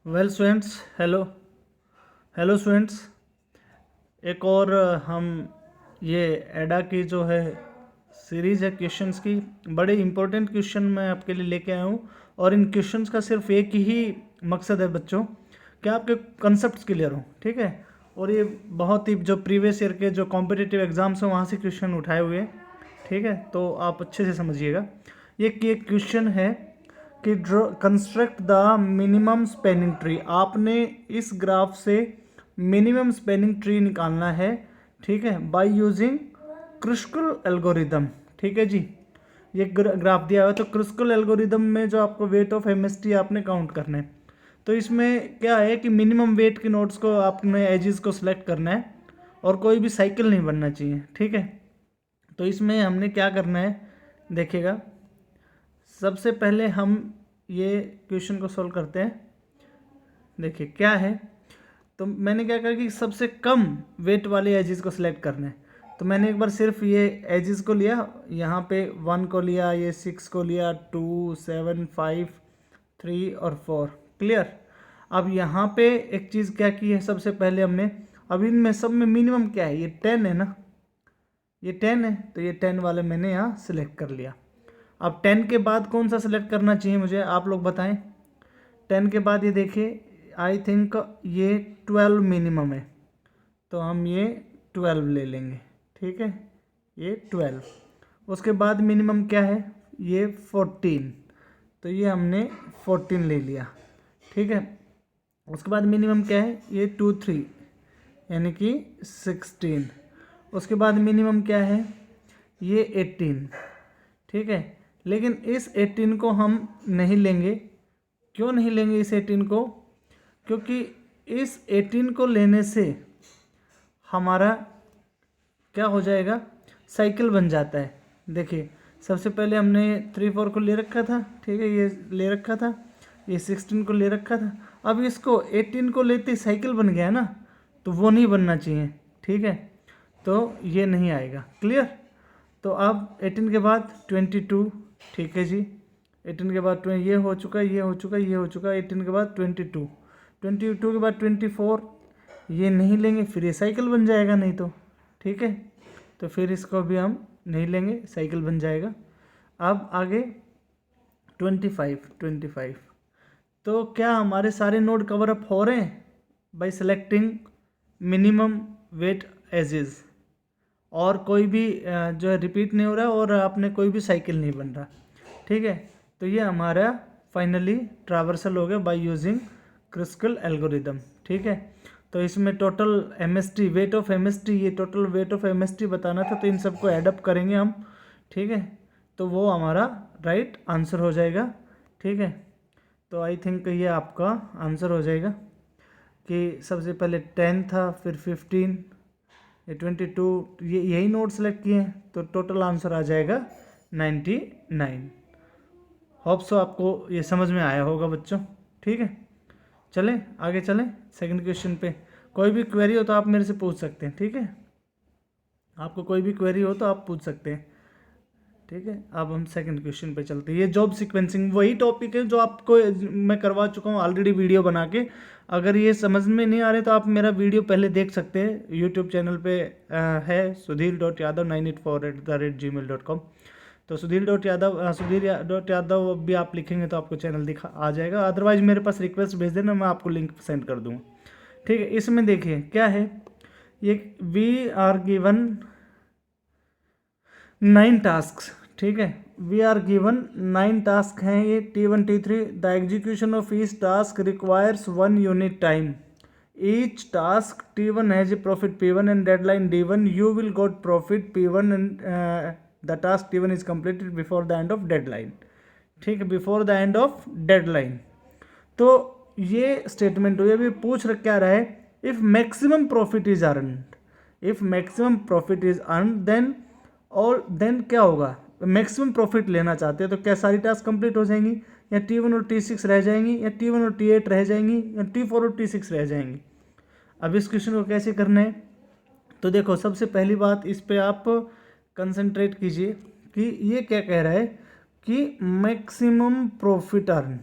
Well students, hello hello students. एक और हम ये एडा की जो है सीरीज़ है क्वेश्चंस की, बड़े इंपॉर्टेंट क्वेश्चन मैं आपके लिए लेके आया हूँ। और इन क्वेश्चंस का सिर्फ एक ही मकसद है बच्चों कि आपके कंसेप्ट क्लियर हो, ठीक है। और ये बहुत ही जो प्रीवियस ईयर के जो कॉम्पिटिटिव एग्जाम्स हैं वहाँ से क्वेश्चन उठाए हुए हैं, ठीक है। तो आप अच्छे से समझिएगा। ये क्वेश्चन है कि draw construct the minimum spanning tree. आपने इस ग्राफ से मिनिमम स्पेनिंग ट्री निकालना है, ठीक है, बाय यूजिंग क्रुस्कल एल्गोरिदम, ठीक है जी। ये ग्राफ दिया हुआ है, तो क्रुस्कल एल्गोरिदम में जो आपको वेट ऑफ एमएसटी आपने काउंट करना है। तो इसमें क्या है कि मिनिमम वेट के नोट्स को आपने एजिस को सिलेक्ट करना है और कोई भी साइकिल नहीं बनना चाहिए, ठीक है। तो इसमें हमने क्या करना है, देखिएगा। सबसे पहले हम ये क्वेश्चन को सॉल्व करते हैं। देखिए क्या है, तो मैंने क्या कहा कि सबसे कम वेट वाले एजिस को सिलेक्ट करना है। तो मैंने एक बार सिर्फ ये एजिस को लिया, यहाँ पे 1 को लिया, ये 6 को लिया, 2, 7, 5, 3 और 4, क्लियर। अब यहाँ पे एक चीज़ क्या की है, सबसे पहले हमने, अब इनमें सब में मिनिमम क्या है, ये 10 है ना, ये 10 है, तो ये 10 वाले मैंने यहाँ सिलेक्ट कर लिया। अब 10 के बाद कौन सा सिलेक्ट करना चाहिए मुझे, आप लोग बताएं। 10 के बाद ये देखिए, आई थिंक ये 12 मिनिमम है, तो हम ये 12 ले लेंगे, ठीक है, ये 12। उसके बाद मिनिमम क्या है, ये 14, तो ये हमने 14 ले लिया, ठीक है। उसके बाद मिनिमम क्या है, ये 2, 3 यानी कि 16। उसके बाद मिनिमम क्या है, ये 18, ठीक है। लेकिन इस 18 को हम नहीं लेंगे। क्यों नहीं लेंगे इस 18 को, क्योंकि इस 18 को लेने से हमारा क्या हो जाएगा, साइकिल बन जाता है। देखिए सबसे पहले हमने 3, 4 को ले रखा था, ठीक है, ये ले रखा था, ये 16 को ले रखा था। अब इसको 18 को लेते साइकिल बन गया ना, तो वो नहीं बनना चाहिए, ठीक है। तो ये नहीं आएगा, क्लियर। तो अब 18 के बाद 22, ठीक है जी। 18 के बाद ये हो चुका, ये हो चुका, ये हो चुका। 18 के बाद 22, 22 के बाद 24, ये नहीं लेंगे, फिर ये साइकिल बन जाएगा नहीं तो, ठीक है। तो फिर इसको भी हम नहीं लेंगे, साइकिल बन जाएगा। अब आगे 25, तो क्या हमारे सारे नोड कवर अप हो रहे हैं by selecting minimum weight edges, और कोई भी जो है रिपीट नहीं हो रहा और आपने कोई भी साइकिल नहीं बन रहा, ठीक है। तो ये हमारा फाइनली ट्रावर्सल हो गया बाय यूजिंग क्रुस्कल एल्गोरिदम, ठीक है। तो इसमें total MST, weight of MST, ये टोटल वेट ऑफ एमएसटी बताना था, तो इन सबको एडअप करेंगे हम, ठीक है। तो वो हमारा राइट आंसर हो जाएगा, ठीक है। तो आई थिंक ये आपका आंसर हो जाएगा कि सबसे पहले 10 था, फिर 15, ये 22, ये यही नोट सेलेक्ट किए हैं, तो टोटल आंसर आ जाएगा 99। होप सो आपको ये समझ में आया होगा बच्चों, ठीक है। चलें आगे चलें सेकंड क्वेश्चन पे। कोई भी क्वेरी हो तो आप मेरे से पूछ सकते हैं, ठीक है। आपको कोई भी क्वेरी हो तो आप पूछ सकते हैं, ठीक है। अब हम सेकंड क्वेश्चन पे चलते हैं। ये जॉब सीक्वेंसिंग वही टॉपिक है जो आपको मैं करवा चुका हूँ ऑलरेडी वीडियो बना के। अगर ये समझ में नहीं आ रहे तो आप मेरा वीडियो पहले देख सकते हैं, यूट्यूब चैनल पे है sudhir.yadav984@gmail.com। तो सुधीर.यादव भी आप लिखेंगे तो आपको चैनल दिखा आ जाएगा। अदरवाइज मेरे पास रिक्वेस्ट भेज देना, मैं आपको लिंक सेंड कर दूँगा, ठीक है। इसमें देखिए क्या है, ये वी आर गिवन 9 टास्क, ठीक है। वी आर गिवन 9 टास्क हैं ये, T1, T3। The execution of each task requires 1 unit time. Each task T1 has a profit P1 and deadline D1। You will got profit P1 and the task T1 is completed before the end of deadline, ठीक है, before the end of deadline. तो ये statement हुई। अभी पूछ क्या रहा है, if maximum profit is earned, if maximum profit is earn then, और देन क्या होगा, मैक्सिमम प्रॉफिट लेना चाहते हैं तो क्या सारी टास्क कंप्लीट हो जाएंगी, या T1 और T6 रह जाएंगी, या T1 और T8 रह जाएंगी, या T4 और T6 रह जाएंगी। अब इस क्वेश्चन को कैसे करना है, तो देखो सबसे पहली बात इस पे आप कंसंट्रेट कीजिए कि ये क्या कह रहा है कि मैक्सिमम प्रॉफिट अर्न।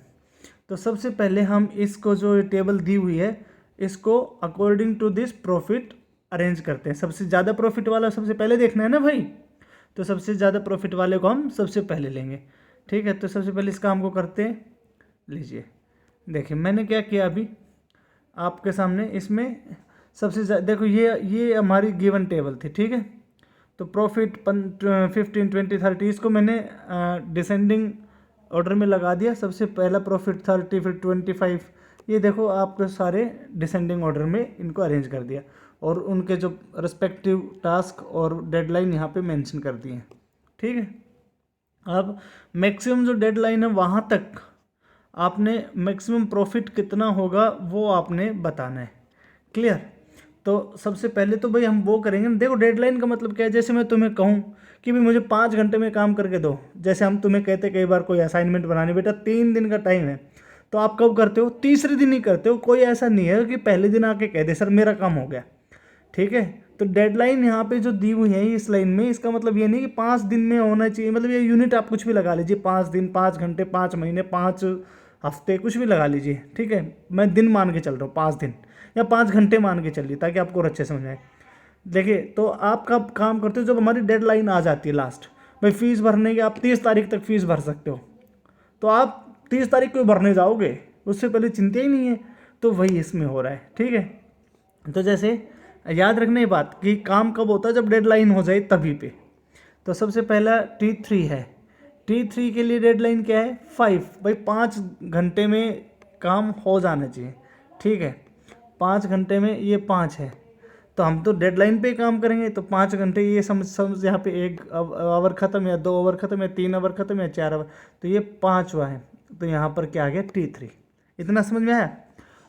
तो सबसे पहले हम इसको जो टेबल दी हुई है इसको according to this profit arrange करते हैं। सबसे ज़्यादा प्रॉफिट वाला सबसे पहले देखना है ना भाई, तो सबसे ज़्यादा प्रॉफिट वाले को हम सबसे पहले लेंगे। ठीक है, तो सबसे पहले इस काम को करते हैं। लीजिए देखिए मैंने क्या किया अभी आपके सामने, इसमें सबसे ज़्यादा देखो ये हमारी गिवन टेबल थी। ठीक है, तो प्रॉफिट 15, 20, 30 इसको मैंने डिसेंडिंग ऑर्डर में लगा दिया। सबसे पहला प्रॉफिट 30, फिर 25, ये देखो आपके सारे डिसेंडिंग ऑर्डर में इनको अरेंज कर दिया और उनके जो रिस्पेक्टिव टास्क और डेडलाइन यहाँ पे मेंशन कर दिए हैं। ठीक है, अब मैक्सिमम जो डेडलाइन है वहाँ तक आपने मैक्सिमम प्रॉफिट कितना होगा वो आपने बताना है। क्लियर? तो सबसे पहले तो भाई हम वो करेंगे। देखो डेडलाइन का मतलब क्या है, जैसे मैं तुम्हें कहूँ कि भाई मुझे 5 घंटे में काम करके दो, जैसे हम तुम्हें कहते कई बार कोई असाइनमेंट बनानी, बेटा 3 दिन का टाइम है, तो आप कब करते हो? तीसरे दिन ही करते हो। कोई ऐसा नहीं है कि पहले दिन आके कह दे सर मेरा काम हो गया। ठीक है, तो डेडलाइन यहाँ पे जो दी हुई है इस लाइन में, इसका मतलब ये नहीं कि 5 दिन में होना चाहिए। मतलब ये यूनिट आप कुछ भी लगा लीजिए, 5 दिन, 5 घंटे, 5 महीने, 5 हफ्ते, कुछ भी लगा लीजिए। ठीक है, मैं दिन मान के चल रहा हूँ, 5 दिन या 5 घंटे मान के चलिए ताकि आपको और अच्छे समझ आए। देखिए तो आप कब काम करते हो? जब हमारी डेडलाइन आ जाती है लास्ट। भाई फीस भरने की आप 30 तारीख तक फीस भर सकते हो, तो आप 30 तारीख को भरने जाओगे, उससे पहले चिंता ही नहीं है। तो वही इसमें हो रहा है। ठीक है, तो जैसे याद रखना ये बात कि काम कब होता है? जब डेडलाइन हो जाए तभी पे। तो सबसे पहला T3 है। T3 के लिए डेडलाइन क्या है? 5। भाई 5 घंटे में काम हो जाना चाहिए। ठीक है, 5 घंटे में ये 5 है, तो हम तो डेडलाइन पे ही काम करेंगे। तो 5 घंटे ये समझ यहाँ पे 1 आवर ख़त्म या 2 आवर ख़त्म या 3 आवर ख़त्म या 4 आवर, तो ये 5वां है। तो यहाँ पर क्या आ गया? T3। इतना समझ में आया?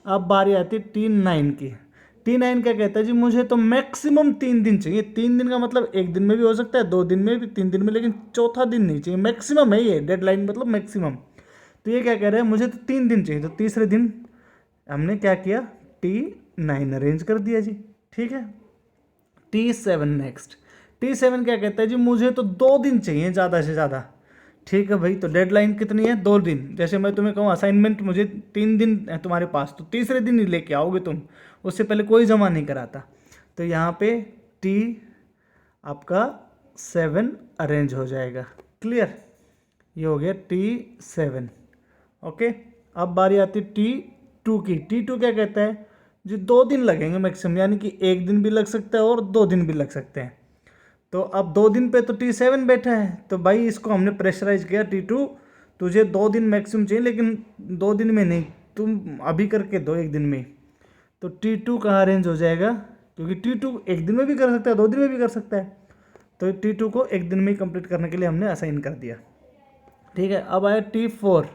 अब बारी आती है T9 की। T9 क्या कहता है जी? मुझे तो मैक्सिमम 3 दिन चाहिए। 3 दिन का मतलब 1 दिन में भी हो सकता है, 2 दिन में भी, 3 दिन में, लेकिन चौथा दिन नहीं चाहिए। मैक्सिमम है ये, डेडलाइन मतलब मैक्सिमम। तो ये क्या कह रहा है? मुझे तो 3 दिन चाहिए। तो तीसरे दिन हमने क्या किया? T9 अरेंज कर दिया जी। ठीक है, T7 नेक्स्ट। T7 क्या कहता है जी? मुझे तो 2 दिन चाहिए ज़्यादा से ज़्यादा। ठीक है भाई, तो डेडलाइन कितनी है? 2 दिन। जैसे मैं तुम्हें कहूँ असाइनमेंट मुझे 3 दिन है तुम्हारे पास, तो तीसरे दिन ही लेके आओगे तुम, उससे पहले कोई जमा नहीं कराता। तो यहाँ पे T आपका 7 अरेंज हो जाएगा। क्लियर? ये हो गया T7। ओके, अब बारी आती T2 की। T2 क्या कहता है जी? 2 दिन लगेंगे मैक्सिमम, यानी कि 1 दिन भी लग सकता है और 2 दिन भी लग सकते हैं। तो अब 2 दिन पे तो T7 बैठा है, तो भाई इसको हमने प्रेशराइज किया। T2 तुझे 2 दिन मैक्सिमम चाहिए, लेकिन 2 दिन में नहीं, तुम अभी करके दो 1 दिन में। तो T2 कहाँ अरेंज हो जाएगा? क्योंकि T2 1 दिन में भी कर सकता है, 2 दिन में भी कर सकता है। तो T2 को 1 दिन में ही कंप्लीट करने के लिए हमने असाइन कर दिया। ठीक है, अब आया T4।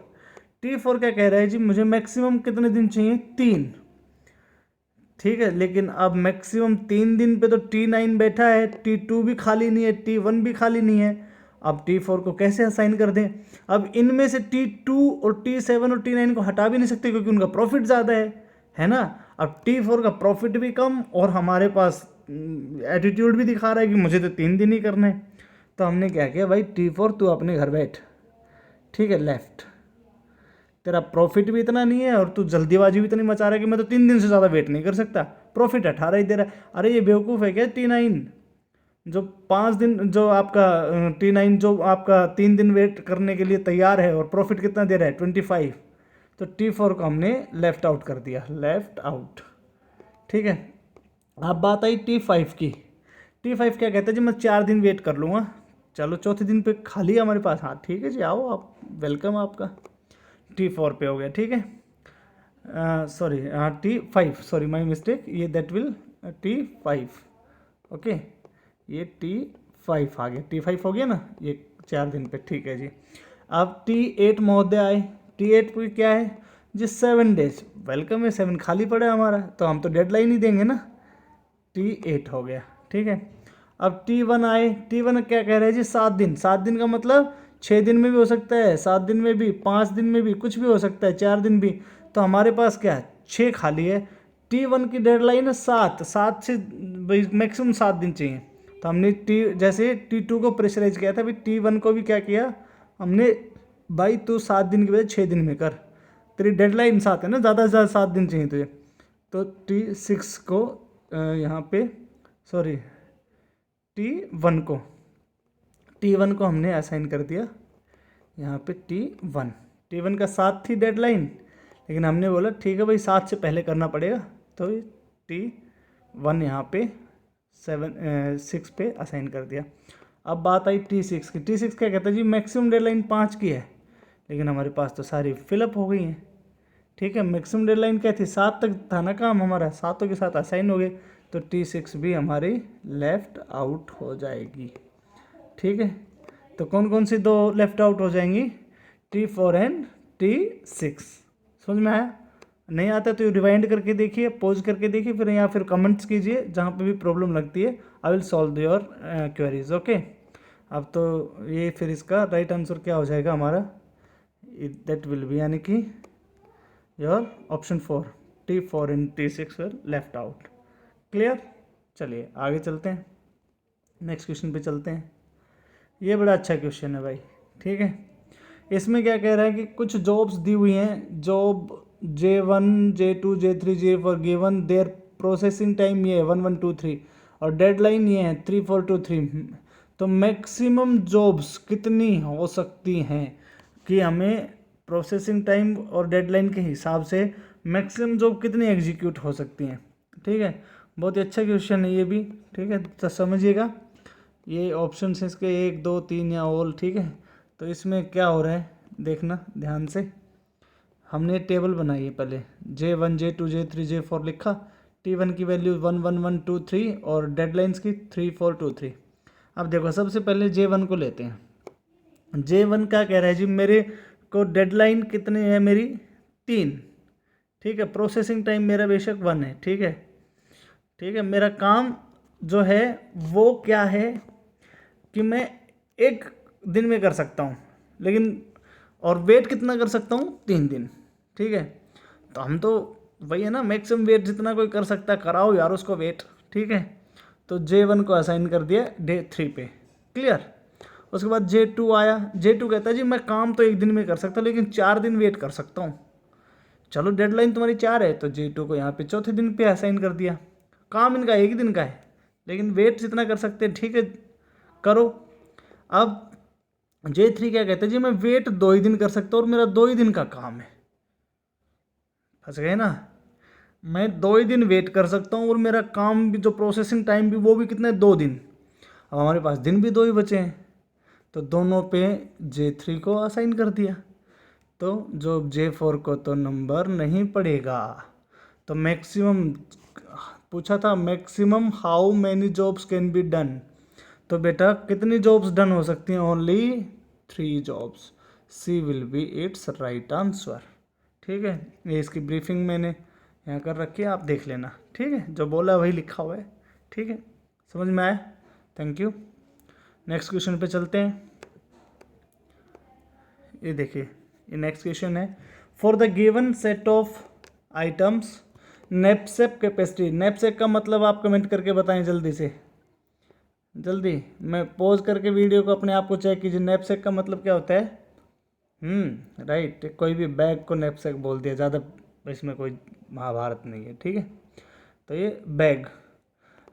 T4 क्या कह रहा है जी? मुझे मैक्सिमम कितने दिन चाहिए? 3। ठीक है, लेकिन अब मैक्सिमम 3 दिन पे तो T9 बैठा है, T2 भी खाली नहीं है, T1 भी खाली नहीं है। अब T4 को कैसे असाइन कर दें? अब इनमें से T2 और T7 और T9 को हटा भी नहीं सकते क्योंकि उनका प्रॉफिट ज़्यादा है ना। अब T4 का प्रॉफिट भी कम और हमारे पास एटीट्यूड भी दिखा रहा है कि मुझे तो 3 दिन ही करना है। तो हमने क्या किया? भाई T4 तू अपने घर बैठ। ठीक है, लेफ्ट। तेरा प्रॉफिट भी इतना नहीं है और तू जल्दीबाजी भी इतनी मचा रहा है कि मैं तो 3 दिन से ज़्यादा वेट नहीं कर सकता, प्रॉफिट 18 ही दे रहा है। अरे ये बेवकूफ़ है क्या? T9 जो 5 दिन, जो आपका T9 जो आपका 3 दिन वेट करने के लिए तैयार है और प्रॉफिट कितना दे रहा है? 25। तो T4 को हमने लेफ्ट आउट कर दिया, लेफ्ट आउट। ठीक है, अब बात आई T5 की। T5 क्या कहता है जी? मैं 4 दिन वेट कर लूँगा। चलो चौथे दिन पे खाली है हमारे पास। हाँ ठीक है जी, आओ आप, वेलकम आपका। T4 पे हो गया। ठीक है, sorry T5, sorry my mistake, ये दैट विल T5। ओके, ये T5 आ गया, T5 हो गया ना ये 4 दिन पे। ठीक है जी, अब T8 महोदय आए। T8 पे क्या है जी? 7 डेज। वेलकम है, 7 खाली पड़ा है हमारा, तो हम तो डेडलाइन ही देंगे ना। T8 हो गया। ठीक है, अब T1 आए। T1 क्या कह रहे हैं जी? 7 दिन। 7 दिन का मतलब 6 दिन में भी हो सकता है, 7 दिन में भी, 5 दिन में भी, कुछ भी हो सकता है, 4 दिन भी। तो हमारे पास क्या है? 6 खाली है। T1 की डेडलाइन है 7। 7 से मैक्सिमम 7 दिन चाहिए। तो हमने जैसे T2 को प्रेशराइज किया था, अभी T1 को भी क्या किया हमने? भाई तू 7 दिन की बजाय 6 दिन में कर। तेरी डेडलाइन 7 है ना, ज़्यादा से ज़्यादा 7 दिन चाहिए तुझे। तो T6 को यहाँ पे सॉरी T1 को हमने असाइन कर दिया यहाँ पे T1 का 7 थी डेडलाइन, लेकिन हमने बोला ठीक है भाई 7 से पहले करना पड़ेगा, तो T1 यहाँ पे 6 पे असाइन कर दिया। अब बात आई T6 की। T6 क्या कहता है जी, मैक्सिमम डेडलाइन 5 की है, लेकिन हमारे पास तो सारी फिलअप हो गई हैं। ठीक है, मैक्सिमम डेडलाइन क्या थी, 7 तक था ना काम हमारा, 7 के साथ असाइन हो गए, तो T6 भी हमारी लेफ्ट आउट हो जाएगी। ठीक है, तो कौन कौन सी 2 लेफ्ट आउट हो जाएंगी, T4 एंड T6। समझ में आया? नहीं आता तो रिवाइंड करके देखिए, पॉज करके देखिए, फिर या फिर कमेंट्स कीजिए जहाँ पे भी प्रॉब्लम लगती है, I will solve your queries. Okay, अब तो ये फिर इसका राइट आंसर क्या हो जाएगा हमारा, दैट विल बी यानी कि your option 4, T4 and T6 will left out. Clear? चलिए आगे चलते हैं, नेक्स्ट क्वेश्चन पे चलते हैं। ये बड़ा अच्छा क्वेश्चन है भाई। ठीक है, इसमें क्या कह रहा है कि कुछ जॉब्स दी हुई हैं, job J1 J2 J3 J4 given, their processing time ये है 1 1 2 3 और डेडलाइन ये है 3 4 2 3। तो मैक्सिमम जॉब्स कितनी हो सकती हैं कि हमें प्रोसेसिंग टाइम और डेडलाइन के हिसाब से मैक्सिमम जॉब कितनी एग्जीक्यूट हो सकती हैं। ठीक है, बहुत ही अच्छा क्वेश्चन है ये भी। ठीक है, तो समझिएगा, ये ऑप्शन है इसके 1 2 3 या ऑल। ठीक है, तो इसमें क्या हो रहा है देखना ध्यान से। हमने टेबल बनाई है, पहले J1 J2 J3 J4 लिखा, T1 की वैल्यू 1 1 1 2 3 और डेडलाइंस की 3 4 2 3। अब देखो सबसे पहले J1 को लेते हैं। J1 क्या कह रहा है जी, मेरे को डेडलाइन कितनी है मेरी 3। ठीक है, प्रोसेसिंग टाइम मेरा बेशक 1 है। ठीक है, ठीक है, मेरा काम जो है वो क्या है कि मैं 1 दिन में कर सकता हूँ, लेकिन और वेट कितना कर सकता हूँ 3 दिन। ठीक है, तो हम तो वही है ना, मैक्सिमम वेट जितना कोई कर सकता है कराओ यार उसको वेट। ठीक है, तो J1 को असाइन कर दिया डे 3 पे। क्लियर? उसके बाद J2 आया। J2 कहता है जी मैं काम तो 1 दिन में कर सकता हूँ, लेकिन 4 दिन वेट कर सकता हूँ। चलो डेडलाइन तुम्हारी 4 है, तो J2 को यहाँ पे चौथे दिन पे असाइन कर दिया। काम इनका 1 दिन का है, लेकिन वेट जितना कर सकते हैं ठीक है करो। अब J3 क्या कहते हैं जी, मैं वेट 2 ही दिन कर सकता हूँ और मेरा 2 ही दिन का काम है। फंस गए ना, मैं 2 ही दिन वेट कर सकता हूँ और मेरा काम भी जो प्रोसेसिंग टाइम भी वो भी कितना है 2 दिन। अब हमारे पास दिन भी 2 ही बचे हैं, तो दोनों पे J3 को असाइन कर दिया। तो जो J4 को तो नंबर नहीं पड़ेगा। तो मैक्सिमम पूछा था, maximum how many jobs can be done, तो बेटा कितनी जॉब्स डन हो सकती हैं, only 3 jobs. C will be its right answer. ठीक है, ये इसकी ब्रीफिंग मैंने यहाँ कर रखी है, आप देख लेना। ठीक है, जो बोला वही लिखा हुआ है। ठीक है, समझ में आया? Thank you. नेक्स्ट क्वेश्चन पे चलते हैं। ये देखिए, ये नेक्स्ट क्वेश्चन है, for the given set of items knapsack capacity. Knapsack का मतलब आप कमेंट करके बताएं जल्दी से, जल्दी। मैं पॉज करके वीडियो को अपने आप को चेक कीजिए, नैपसेक का मतलब क्या होता है। राइट, कोई भी बैग को नैपसेक बोल दिया, ज़्यादा इसमें कोई महाभारत नहीं है। ठीक है, तो ये बैग।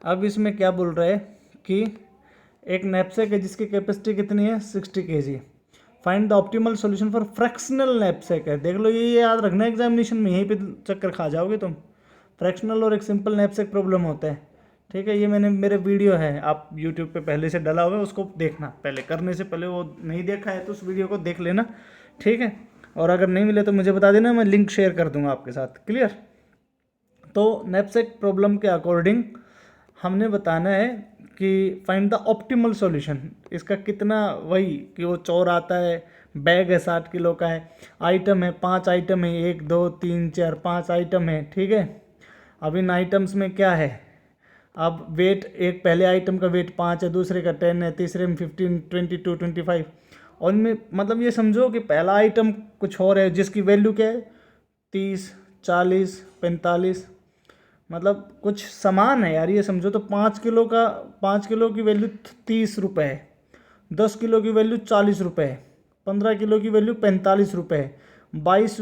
अब इसमें क्या बोल रहा है कि एक नैपसेक है जिसकी कैपेसिटी कितनी है 60 kg। Find the optimal solution for fractional knapsack है। देख लो, ये याद रखना एग्जामिनेशन में, यहीं पे चक्कर खा जाओगे तुम। फ्रैक्शनल और एक सिंपल नैपसेक प्रॉब्लम होता है। ठीक है, ये मेरे वीडियो है, आप यूट्यूब पे पहले से डला हुआ है, उसको देखना पहले, करने से पहले वो नहीं देखा है तो उस वीडियो को देख लेना। ठीक है, और अगर नहीं मिले तो मुझे बता देना, मैं लिंक शेयर कर दूंगा आपके साथ। क्लियर? तो नैपसेक प्रॉब्लम के अकॉर्डिंग हमने बताना है कि फाइंड द ऑप्टिमल सॉल्यूशन। इसका कितना, वही कि वो चौर आता है, बैग है 60 किलो का है, आइटम है 5 आइटम है, 1 2 3 4 5 आइटम है। ठीक है, अब इन आइटम्स में क्या है, अब वेट, एक पहले आइटम का वेट 5 है, दूसरे का 10 है, तीसरे में 15 22 25, और इनमें मतलब ये समझो कि पहला आइटम कुछ और है जिसकी वैल्यू क्या है 30 40 45, मतलब कुछ समान है यार, ये समझो। तो 5 किलो की वैल्यू 30 रुपये है, 10 किलो की वैल्यू 40 रुपये है, 15 किलो की वैल्यू 45 रुपये है, 22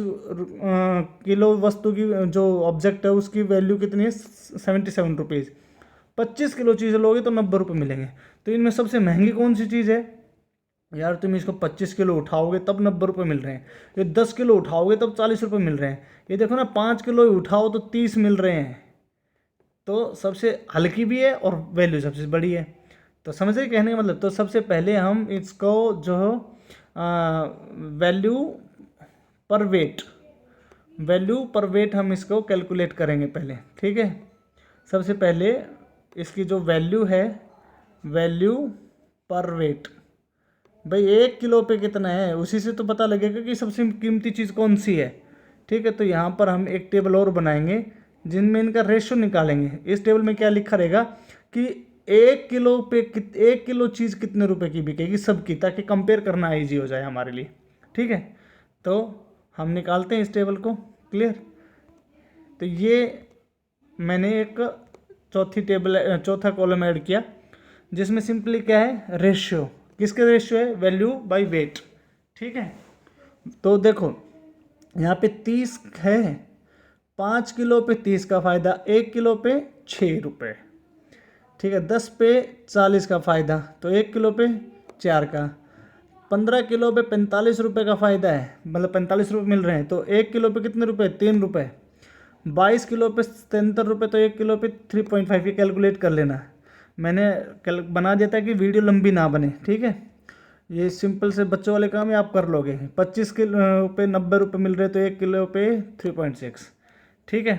किलो वस्तु की जो ऑब्जेक्ट है उसकी वैल्यू कितनी है 77 रुपीज़। 25 किलो चीज़ लोगे तो 90 रुपये मिलेंगे। तो इनमें सबसे महंगी कौन सी चीज़ है यार? तुम इसको 25 किलो उठाओगे तब 90 रुपये मिल रहे हैं, ये 10 किलो उठाओगे तब 40 रुपये मिल रहे हैं, ये देखो ना 5 किलो उठाओ तो 30 मिल रहे हैं। तो सबसे हल्की भी है और वैल्यू सबसे बड़ी है। तो समझ रहे कहने का मतलब? तो सबसे पहले हम इसको जो वैल्यू पर वेट, वैल्यू पर वेट हम इसको कैलकुलेट करेंगे पहले, ठीक है। सबसे पहले इसकी जो वैल्यू है, वैल्यू पर वेट, भाई 1 किलो पे कितना है उसी से तो पता लगेगा कि सबसे कीमती चीज़ कौन सी है, ठीक है। तो यहाँ पर हम एक टेबल और बनाएंगे जिनमें इनका रेशियो निकालेंगे। इस टेबल में क्या लिखा रहेगा कि 1 किलो पे 1 किलो चीज़ कितने रुपए की बिकेगी सबकी, ताकि कंपेयर करना ईजी हो जाए हमारे लिए, ठीक है। तो हम निकालते हैं इस टेबल को, क्लियर। तो ये मैंने एक चौथा कॉलम ऐड किया जिसमें सिंपली क्या है, रेशियो। किसके रेशियो है? वैल्यू बाय वेट, ठीक है। तो देखो यहाँ पे 30 है, 5 किलो पे 30 का फ़ायदा, 1 किलो पे 6 रुपये, ठीक है। 10 पे 40 का फ़ायदा, तो 1 किलो पे 4 का। 15 किलो पे 45 रुपये का फ़ायदा है, मतलब 45 रुपये मिल रहे हैं, तो 1 किलो पे कितने रुपए? 3 रुपये। 22 किलो पे 77 रुपये, तो 1 किलो पे 3.5 ये कैलकुलेट कर लेना। मैंने बना दिया था कि वीडियो लंबी ना बने, ठीक है। ये सिंपल से बच्चों वाले काम है, आप कर लोगे। 25 किलो पे 90 रुपये मिल रहे, तो 1 किलो पे 3.6, ठीक है।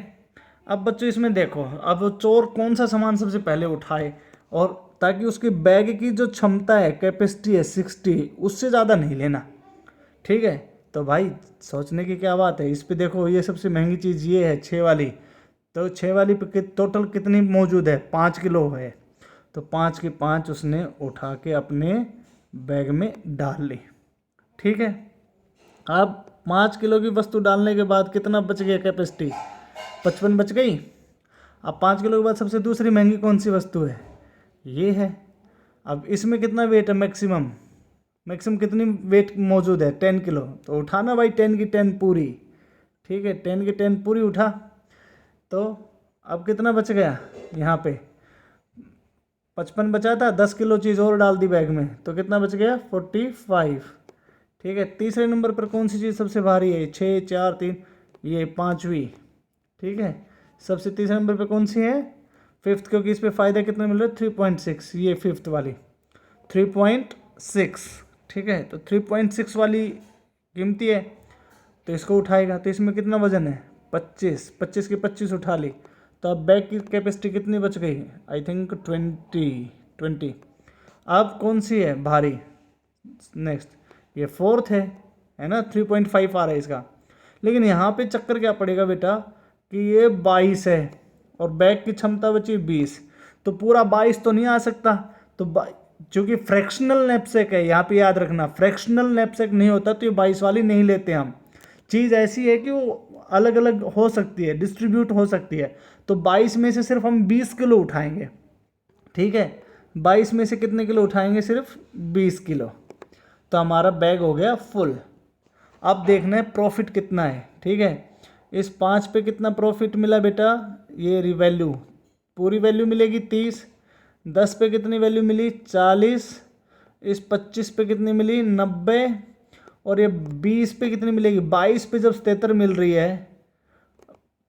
अब बच्चों इसमें देखो, अब चोर कौन सा सामान सबसे पहले उठाए, और ताकि उसकी बैग की जो क्षमता है, कैपेसिटी है 60, उससे ज़्यादा नहीं लेना, ठीक है। तो भाई सोचने की क्या बात है, इस पे देखो ये सबसे महंगी चीज़ ये है 6 वाली। तो 6 वाली पे टोटल कितनी मौजूद है? 5 किलो है, तो 5 की 5 उसने उठा के अपने बैग में डाल ली, ठीक है। अब 5 किलो की वस्तु डालने के बाद कितना बच गया कैपेसिटी? 55 बच गई। अब 5 किलो के बाद सबसे दूसरी महंगी कौन सी वस्तु है? ये है। अब इसमें कितना वेट है? मैक्सिमम कितनी वेट मौजूद है? 10 किलो। तो उठाना भाई 10 की 10 पूरी, ठीक है। 10 की 10 पूरी उठा, तो अब कितना बच गया? यहाँ पे 55 बचा था, 10 किलो चीज़ और डाल दी बैग में, तो कितना बच गया? 45, ठीक है। तीसरे नंबर पर कौन सी चीज़ सबसे भारी है? 6, 4, 3, ये 5वीं, ठीक है। सबसे तीसरे नंबर पे कौन सी है? 5th, क्योंकि इस पे फ़ायदा कितना मिल रहा है? 3.6, ये 5th वाली 3.6, ठीक है। तो 3.6 वाली कीमती है, तो इसको उठाएगा। तो इसमें कितना वजन है? 25 की 25 उठा ली, तो अब बैग की कैपेसिटी कितनी बच गई? I think 20। अब कौन सी है भारी? नेक्स्ट ये 4th है ना, 3.5 आ रहा है इसका। लेकिन यहाँ पे चक्कर क्या पड़ेगा बेटा कि ये 22 है और बैग की क्षमता बची 20, तो पूरा 22 तो नहीं आ सकता। तो चूँकि फ्रैक्शनल नैपसेक है, यहाँ पे याद रखना, फ्रैक्शनल नैपसेक नहीं होता तो ये 22 वाली नहीं लेते हम। चीज़ ऐसी है कि वो अलग अलग हो सकती है, डिस्ट्रीब्यूट हो सकती है। तो 22 में से सिर्फ हम 20 किलो उठाएंगे, ठीक है। 22 में से कितने किलो उठाएंगे? सिर्फ 20 किलो। तो हमारा बैग हो गया फुल। अब देखना है प्रॉफिट कितना है, ठीक है। इस 5 पे कितना प्रॉफिट मिला बेटा? ये वैल्यू, पूरी वैल्यू मिलेगी 30। 10 पे कितनी वैल्यू मिली? 40। इस 25 पे कितनी मिली? 90। और ये 20 पे कितनी मिलेगी? 22 पे जब 77 मिल रही है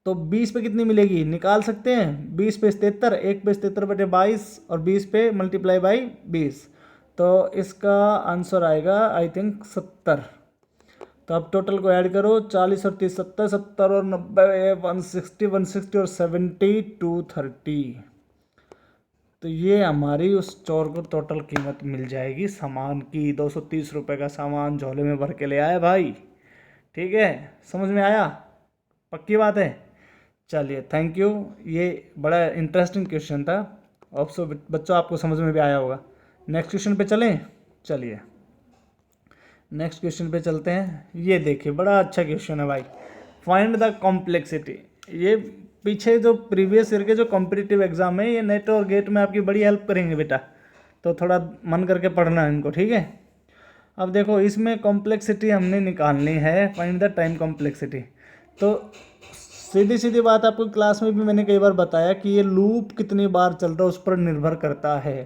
तो 20 पे कितनी मिलेगी? निकाल सकते हैं। 20 पे 77, 1 पे 77/22 और 20 पे मल्टीप्लाई बाई 20, तो इसका आंसर आएगा आई थिंक 70। तो अब टोटल को ऐड करो, 40 और 30 70, 70 और 90 160, 160 और 70 230। तो ये हमारी उस चोर को टोटल कीमत मिल जाएगी सामान की। 230 रुपये का सामान झोले में भर के ले आया भाई, ठीक है। समझ में आया? पक्की बात है। चलिए, थैंक यू। ये बड़ा इंटरेस्टिंग क्वेश्चन था। ऑप्सो बच्चों आपको समझ में भी आया होगा। नेक्स्ट क्वेश्चन पे चलें? चलिए नेक्स्ट क्वेश्चन पे चलते हैं। ये देखिए बड़ा अच्छा क्वेश्चन है भाई। Find the complexity. ये पीछे जो प्रीवियस ईयर के जो कॉम्पिटिटिव एग्जाम है, ये नेट और गेट में आपकी बड़ी हेल्प करेंगे बेटा, तो थोड़ा मन करके पढ़ना है इनको, ठीक है। अब देखो इसमें कॉम्प्लेक्सिटी हमने निकालनी है, फाइंड द टाइम कॉम्प्लेक्सिटी। तो सीधी सीधी बात आपको क्लास में भी मैंने कई बार बताया कि ये लूप कितनी बार चल रहा है उस पर निर्भर करता है।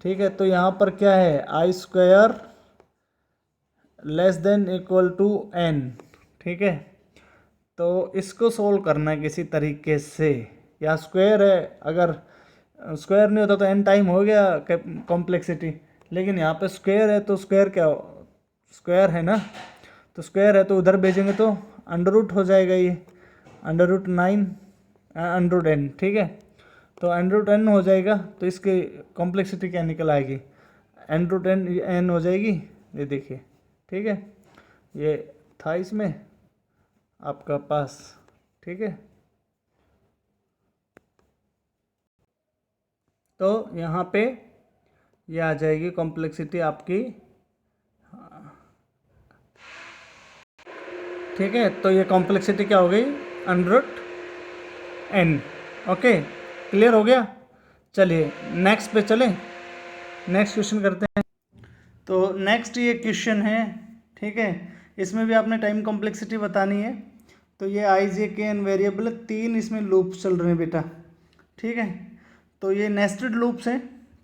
ठीक है, तो यहाँ पर क्या है, I square less than equal to N. ठीक है, तो इसको सोल्व करना है किसी तरीके से। या स्क्वायर है, अगर स्क्वायर नहीं होता तो एन टाइम हो गया कॉम्प्लेक्सिटी, लेकिन यहाँ पे स्क्वायर है तो स्क्वायर क्या, स्क्वायर है ना, तो स्क्वायर है तो उधर भेजेंगे तो अंडर रूट हो जाएगा, ये under root 9 under root N. ठीक है, तो अंडर रूट एन हो जाएगा, तो इसकी कॉम्प्लेक्सिटी क्या निकल आएगी, अंडर रूट एन हो जाएगी, ये देखिए। ठीक है, ये था इसमें आपका पास। ठीक है, तो यहाँ पे ये आ जाएगी कॉम्प्लेक्सिटी आपकी। ठीक है, तो ये कॉम्प्लेक्सिटी क्या हो गई, under root N. Okay, clear हो गया। चलिए नेक्स्ट पे चलें, नेक्स्ट क्वेश्चन करते हैं। तो नेक्स्ट ये क्वेश्चन है, ठीक है, इसमें भी आपने टाइम कॉम्प्लेक्सिटी बतानी है। तो ये आई जे के एन वेरिएबल, 3 इसमें लूप चल रहे हैं बेटा। ठीक है, तो ये नेस्टेड लूप्स हैं,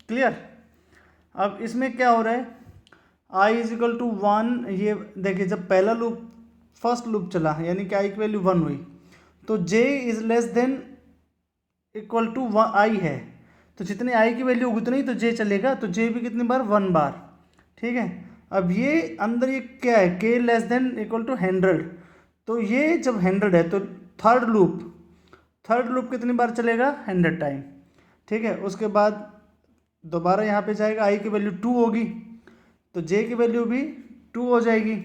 क्लियर। अब इसमें क्या हो रहा है, आई इज इक्वल टू 1, ये देखिए जब पहला लूप फर्स्ट लूप चला यानी कि आई की वैल्यू 1 हुई, तो J is less than equal to I है, तो जितनी आई की वैल्यू उतनी ही तो जे चलेगा, तो जे भी कितनी बार, 1 बार। ठीक है, अब ये अंदर ये क्या है, के लेस देन इक्वल टू 100, तो ये जब 100 है तो थर्ड लूप कितनी बार चलेगा, 100 टाइम। ठीक है, उसके बाद दोबारा यहाँ पे जाएगा, आई की वैल्यू 2 होगी, तो जे की वैल्यू भी 2 हो जाएगी।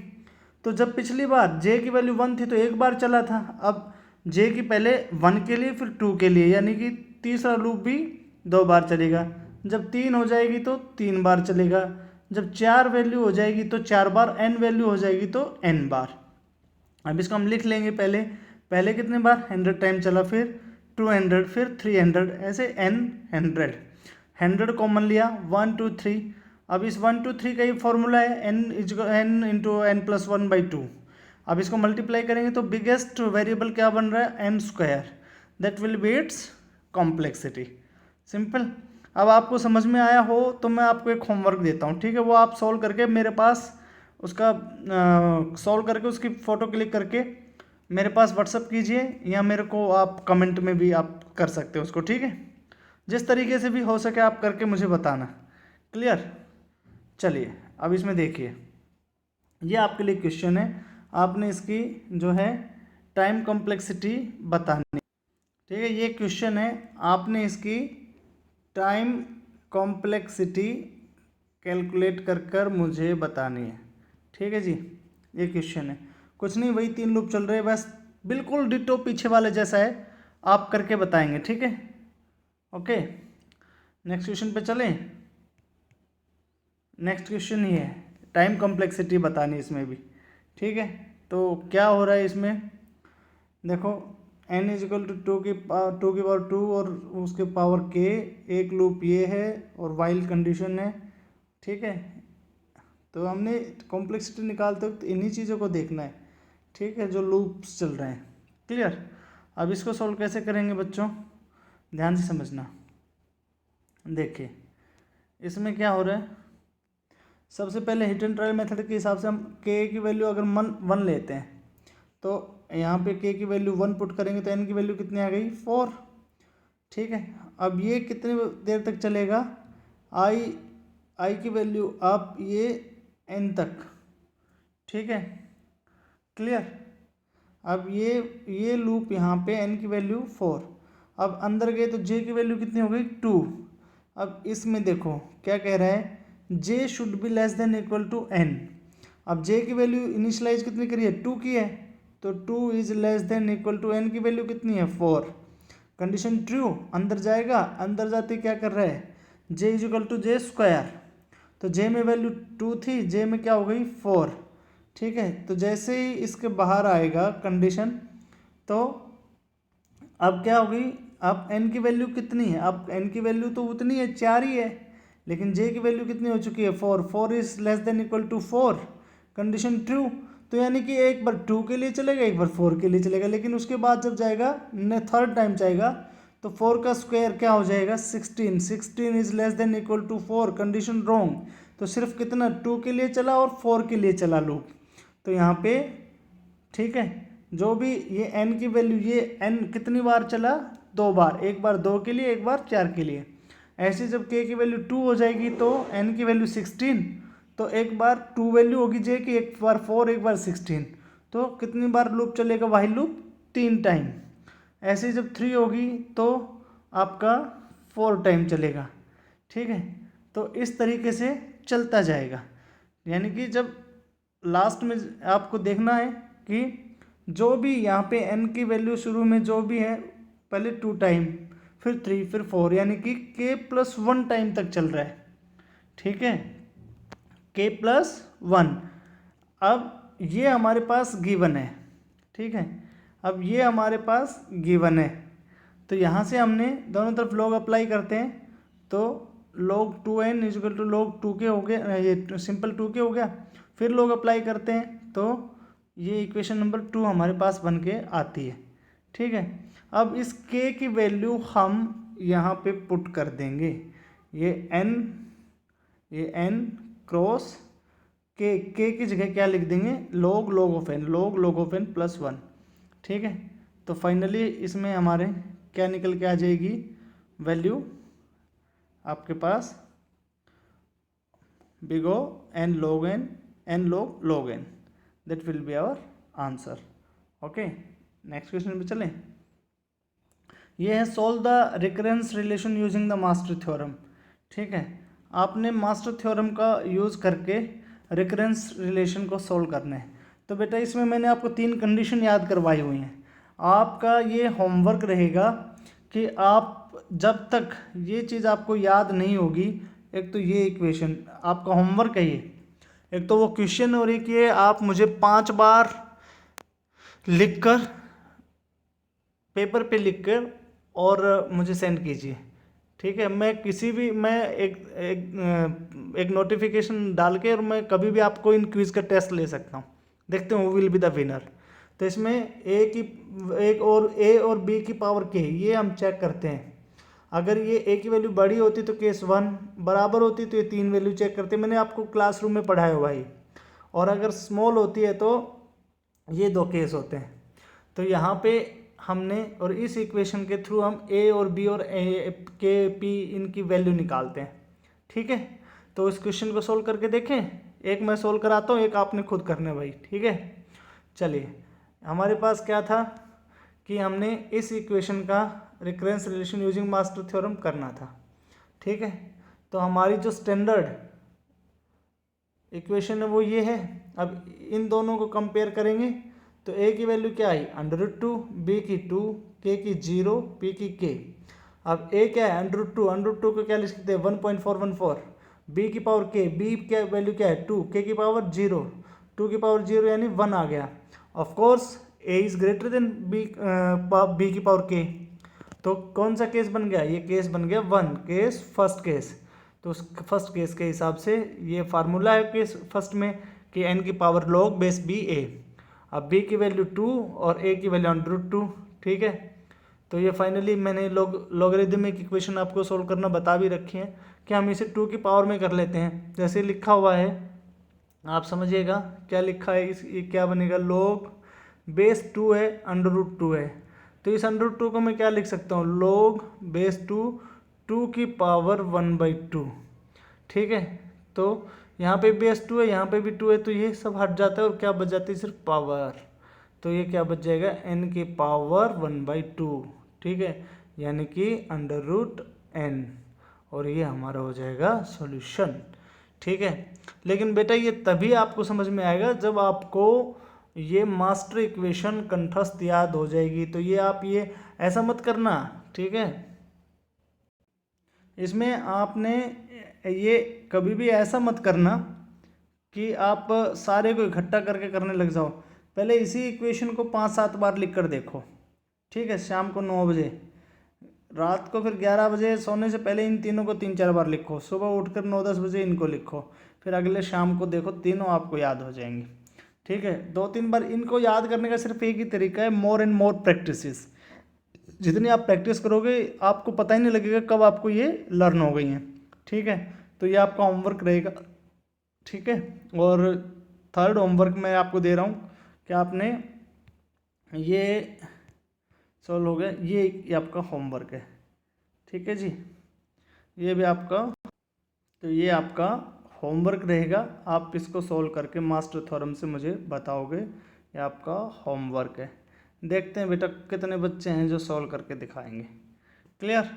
तो जब पिछली बार जे की वैल्यू 1 थी तो एक बार चला था, अब जे की पहले 1 के लिए फिर 2 के लिए, यानी कि तीसरा लूप भी 2 बार चलेगा। जब 3 हो जाएगी तो 3 बार चलेगा, जब 4 वैल्यू हो जाएगी तो 4 बार, n वैल्यू हो जाएगी तो n बार। अब इसको हम लिख लेंगे, पहले कितने बार, 100 टाइम चला, फिर 200, फिर 300, ऐसे n 100 कॉमन लिया, 1 2 3। अब इस 1 2 3 का ये फॉर्मूला है, n इंटू एन प्लस 1/2। अब इसको मल्टीप्लाई करेंगे तो बिगेस्ट वेरिएबल क्या बन रहा है, m square, that will be it's complexity. Simple. अब आपको समझ में आया हो तो मैं आपको एक होमवर्क देता हूँ, ठीक है, वो आप सॉल्व करके मेरे पास उसका सॉल्व करके उसकी फ़ोटो क्लिक करके मेरे पास व्हाट्सअप कीजिए, या मेरे को आप कमेंट में भी आप कर सकते हो उसको। ठीक है, जिस तरीके से भी हो सके आप करके मुझे बताना, क्लियर। चलिए अब इसमें देखिए, ये आपके लिए क्वेश्चन है, आपने इसकी जो है टाइम कॉम्प्लेक्सिटी बतानी। ठीक है, ये क्वेश्चन है, आपने इसकी टाइम कॉम्प्लेक्सिटी कैलकुलेट कर कर मुझे बतानी है। ठीक है जी, ये क्वेश्चन है, कुछ नहीं, वही 3 लूप चल रहे हैं, बस बिल्कुल डिटो पीछे वाले जैसा है, आप करके बताएंगे। ठीक है, ओके, नेक्स्ट क्वेश्चन पे चलें। नेक्स्ट क्वेश्चन ही है, टाइम कॉम्प्लेक्सिटी बतानी इसमें भी। ठीक है, तो क्या हो रहा है इसमें, देखो n इज इक्वल टू 2 की पावर 2 और उसके पावर k, एक लूप ये है और वाइल कंडीशन है। ठीक है, तो हमने कॉम्प्लेक्सिटी निकालते वक्त इन्हीं चीज़ों को देखना है। ठीक है, जो लूप्स चल रहे हैं, क्लियर। अब इसको सॉल्व कैसे करेंगे बच्चों, ध्यान से समझना। देखिए इसमें क्या हो रहा है, सबसे पहले हिट एंड ट्रायल मेथड के हिसाब से हम k की वैल्यू अगर 1 लेते हैं, तो यहाँ पे k की वैल्यू 1 पुट करेंगे तो n की वैल्यू कितनी आ गई, 4। ठीक है, अब ये कितनी देर तक चलेगा, आई की वैल्यू आप ये n तक। ठीक है, क्लियर। अब ये लूप यहाँ पे n की वैल्यू 4, अब अंदर गए तो j की वैल्यू कितनी हो गई, 2। अब इसमें देखो क्या कह रहा है, j should be less than equal to n। अब j की वैल्यू इनिशियलाइज कितनी करी है, 2 की है, तो 2 is less than equal to n की वैल्यू कितनी है, 4। कंडीशन ट्रू, अंदर जाएगा, अंदर जाते क्या कर रहा है, j is equal to J square, तो j में वैल्यू 2 थी, j में क्या हो गई, 4। ठीक है, तो जैसे ही इसके बाहर आएगा कंडीशन, तो अब क्या होगी, अब n की वैल्यू कितनी है, अब n की वैल्यू तो उतनी है, 4 ही है, लेकिन जे की वैल्यू कितनी हो चुकी है 4, 4 is less than equal to 4, condition true. तो यानी कि एक बार 2 के लिए चलेगा, एक बार 4 के लिए चलेगा, लेकिन उसके बाद जब जाएगा ने थर्ड टाइम जाएगा तो 4 का स्क्वायर क्या हो जाएगा 16, 16 is less than equal to 4, condition wrong. तो सिर्फ कितना 2 के लिए चला और 4 के लिए चला लूप। तो यहाँ पे ठीक है, जो भी ये n की वैल्यू, ये n कितनी बार चला 2 बार, एक बार 2 के लिए, एक बार 4 के लिए। ऐसे जब k की वैल्यू 2 हो जाएगी तो n की वैल्यू 16, तो एक बार 2 वैल्यू होगी j की, एक बार 4, एक बार 16, तो कितनी बार लूप चलेगा वाइल लूप 3 टाइम। ऐसे जब 3 होगी तो आपका 4 टाइम चलेगा। ठीक है, तो इस तरीके से चलता जाएगा। यानी कि जब लास्ट में आपको देखना है कि जो भी यहाँ पे n की वैल्यू शुरू में जो भी है, पहले 2 टाइम, फिर 3, फिर 4, यानी कि k+1 टाइम तक चल रहा है। ठीक है, k+1। अब ये हमारे पास गिवन है। ठीक है, अब ये हमारे पास गिवन है, तो यहाँ से हमने दोनों तरफ लॉग अप्लाई करते हैं, तो log 2n is equal to log 2k हो गया, ये सिंपल 2k हो गया। फिर लॉग अप्लाई करते हैं तो ये इक्वेशन नंबर 2 हमारे पास बन के आती है। ठीक है, अब इस k की वैल्यू हम यहाँ पे पुट कर देंगे, ये n क्रॉस k की जगह क्या लिख देंगे log ऑफ n प्लस 1। ठीक है, तो फाइनली इसमें हमारे क्या निकल के आ जाएगी वैल्यू आपके पास big O n log n, that will be our answer. Okay, next question पे चलें। ये है solve the recurrence relation using the master theorem. ठीक है, आपने मास्टर थ्योरम का यूज़ करके रिकरेंस रिलेशन को सोल्व करना है। तो बेटा इसमें मैंने आपको 3 कंडीशन याद करवाई हुई हैं। आपका ये होमवर्क रहेगा कि आप जब तक ये चीज़ आपको याद नहीं होगी, एक तो ये इक्वेशन आपका होमवर्क है, ये एक तो वो क्वेश्चन, और एक ये आप मुझे 5 बार लिखकर पेपर पे लिखकर और मुझे सेंड कीजिए। ठीक है, मैं किसी भी एक नोटिफिकेशन डाल के और मैं कभी भी आपको इन क्विज का टेस्ट ले सकता हूँ, देखते हैं वो विल बी द विनर। तो इसमें ए और बी की पावर के ये हम चेक करते हैं। अगर ये ए की वैल्यू बड़ी होती तो केस 1, बराबर होती तो ये 3 वैल्यू चेक करते, मैंने आपको क्लासरूम में पढ़ाया हुआ ही। और अगर स्मॉल होती है तो ये 2 केस होते हैं। तो यहाँ पे हमने, और इस इक्वेशन के थ्रू हम ए और बी और के पी इनकी वैल्यू निकालते हैं। ठीक है, तो इस क्वेश्चन को सोल्व करके देखें, एक मैं सोल्व कराता हूँ, एक आपने खुद करना भाई। ठीक है, चलिए, हमारे पास क्या था कि हमने इस इक्वेशन का recurrence relation using master theorem करना था। ठीक है, तो हमारी जो स्टैंडर्ड इक्वेशन है वो ये है। अब इन दोनों को कंपेयर करेंगे तो ए की वैल्यू क्या आई √2, बी की 2, के की 0, पी की k। अब ए क्या है √2 को क्या लिख सकते हैं 1.414, बी की पावर k, बी क्या वैल्यू क्या है 2, के की पावर 0, 2 की पावर 0 यानी 1 आ गया। Of course A is greater than B की पावर k, तो कौन सा केस बन गया, ये केस बन गया 1 केस, फर्स्ट केस। तो उस फर्स्ट केस के हिसाब से ये फार्मूला है केस फर्स्ट में कि n की power log base B a। अब b की वैल्यू 2 और a की वैल्यू √2। ठीक है, तो ये फाइनली मैंने लॉगरिदमिक इक्वेशन आपको सोल्व करना बता भी रखी है कि हम इसे 2 की पावर में कर लेते हैं। जैसे लिखा हुआ है आप समझिएगा क्या लिखा है, इस क्या बनेगा log बेस 2 है √2 है, तो इस √2 को मैं क्या लिख सकता हूँ log बेस 2 की पावर 1/2। ठीक है, तो यहाँ पे बेस 2 है, यहाँ पे भी 2 है, तो ये सब हट जाता है और क्या बच जाती है सिर्फ पावर। तो ये क्या बच जाएगा n की पावर 1/2। ठीक है, यानी कि √n, और ये हमारा हो जाएगा सॉल्यूशन। ठीक है, लेकिन बेटा ये तभी आपको समझ में आएगा जब आपको ये मास्टर इक्वेशन कंठस्थ याद हो जाएगी। तो ये आप ये ऐसा मत करना। ठीक है, इसमें आपने ये कभी भी ऐसा मत करना कि आप सारे को इकट्ठा करके करने लग जाओ। पहले इसी इक्वेशन को 5-7 बार लिख कर देखो। ठीक है, शाम को 9 बजे रात को फिर 11 बजे सोने से पहले इन तीनों को 3-4 बार लिखो, सुबह उठकर 9-10 बजे इनको लिखो, फिर अगले शाम को देखो, तीनों आपको याद हो जाएंगी। ठीक है, 2-3 बार इनको याद करने का सिर्फ एक ही तरीका है, मोर एंड मोर प्रैक्टिसेस। जितनी आप प्रैक्टिस करोगे आपको पता ही नहीं लगेगा कब आपको ये लर्न हो गई हैं। ठीक है, तो ये आपका होमवर्क रहेगा। ठीक है, और थर्ड होमवर्क मैं आपको दे रहा हूँ कि आपने ये सॉल्व हो गया, ये आपका होमवर्क है। ठीक है जी, ये भी आपका, तो ये आपका होमवर्क रहेगा, आप इसको सॉल्व करके मास्टर थ्योरम से मुझे बताओगे, ये आपका होमवर्क है। देखते हैं बेटा कितने बच्चे हैं जो सॉल्व करके दिखाएंगे। क्लियर?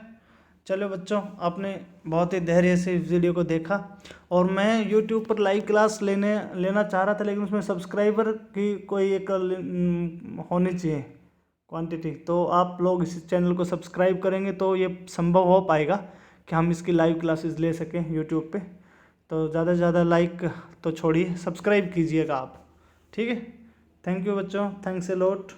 चलो बच्चों, आपने बहुत ही धैर्य से इस वीडियो को देखा, और मैं YouTube पर लाइव क्लास लेना चाह रहा था, लेकिन उसमें सब्सक्राइबर की कोई एक होनी चाहिए क्वांटिटी, तो आप लोग इस चैनल को सब्सक्राइब करेंगे तो ये संभव हो पाएगा कि हम इसकी लाइव क्लासेस ले सकें YouTube पे। तो ज़्यादा से ज़्यादा लाइक तो छोड़िए, सब्सक्राइब कीजिएगा आप। ठीक है, थैंक यू बच्चों, थैंक्स ए लॉट।